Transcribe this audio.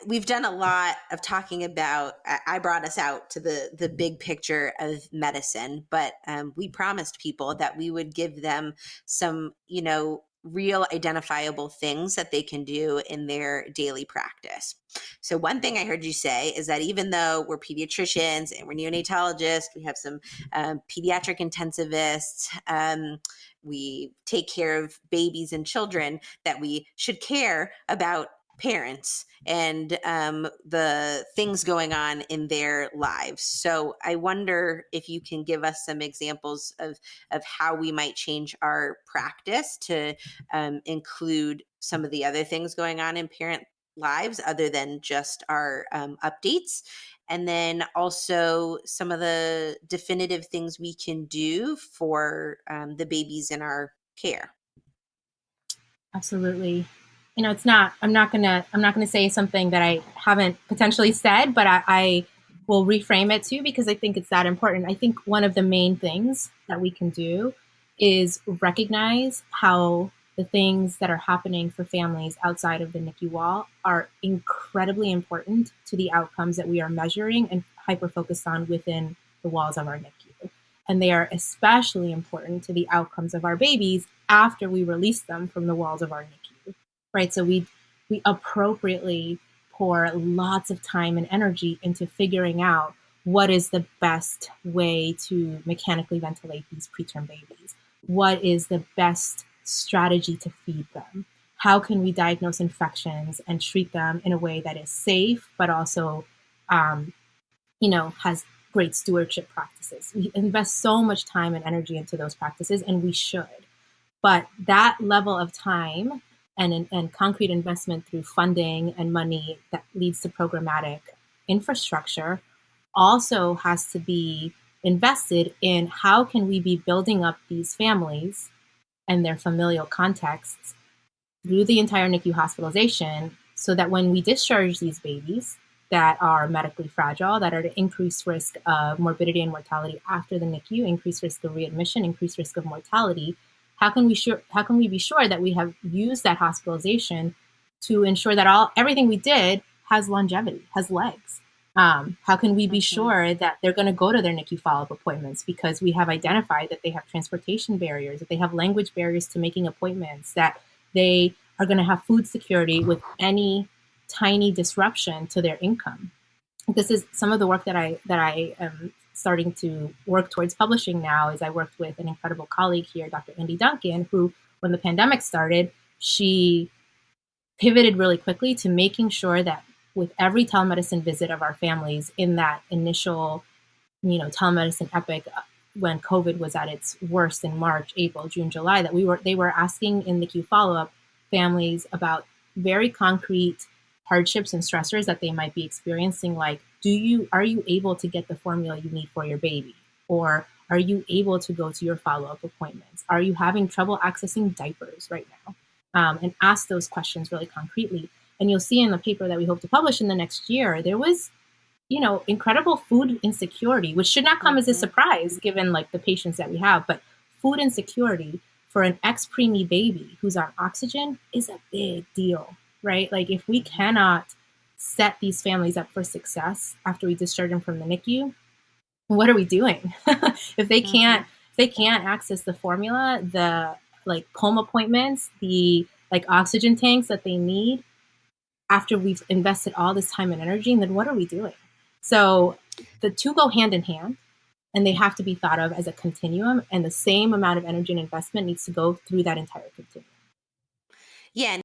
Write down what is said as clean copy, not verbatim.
We've done a lot of talking about. I brought us out to the big picture of medicine, but we promised people that we would give them some, real identifiable things that they can do in their daily practice. So one thing I heard you say is that even though we're pediatricians and we're neonatologists, we have some pediatric intensivists. We take care of babies and children, that we should care about parents and the things going on in their lives. So I wonder if you can give us some examples of how we might change our practice to include some of the other things going on in parent lives other than just our updates. And then also some of the definitive things we can do for the babies in our care. Absolutely. It's not, I'm not gonna say something that I haven't potentially said, but I will reframe it too, because I think it's that important. I think one of the main things that we can do is recognize how the things that are happening for families outside of the NICU wall are incredibly important to the outcomes that we are measuring and hyper focused on within the walls of our NICU. And they are especially important to the outcomes of our babies after we release them from the walls of our NICU, right? So we appropriately pour lots of time and energy into figuring out what is the best way to mechanically ventilate these preterm babies. What is the best strategy to feed them? How can we diagnose infections and treat them in a way that is safe, but also, has great stewardship practices? We invest so much time and energy into those practices, and we should. But that level of time and concrete investment through funding and money that leads to programmatic infrastructure also has to be invested in how can we be building up these families and their familial contexts through the entire NICU hospitalization, so that when we discharge these babies that are medically fragile, that are at increased risk of morbidity and mortality after the NICU, increased risk of readmission, increased risk of mortality, how can we be sure that we have used that hospitalization to ensure that everything we did has longevity, has legs? How can we be sure that they're going to go to their NICU follow-up appointments because we have identified that they have transportation barriers, that they have language barriers to making appointments, that they are going to have food security with any tiny disruption to their income? This is some of the work that I am starting to work towards publishing now. Is I worked with an incredible colleague here, Dr. Andy Duncan, who, when the pandemic started, she pivoted really quickly to making sure that with every telemedicine visit of our families in that initial, telemedicine epic, when COVID was at its worst in March, April, June, July, that they were asking in the NICU follow-up families about very concrete hardships and stressors that they might be experiencing, like are you able to get the formula you need for your baby, or are you able to go to your follow-up appointments, are you having trouble accessing diapers right now, and ask those questions really concretely. And you'll see in the paper that we hope to publish in the next year, there was incredible food insecurity, which should not come as a surprise given like the patients that we have, but food insecurity for an ex-preemie baby who's on oxygen is a big deal, right? Like if we cannot set these families up for success after we discharge them from the NICU, what are we doing? If they can't access the formula, the like home appointments, the like oxygen tanks that they need after we've invested all this time and energy, and then what are we doing? So the two go hand in hand, and they have to be thought of as a continuum, and the same amount of energy and investment needs to go through that entire continuum. Yeah.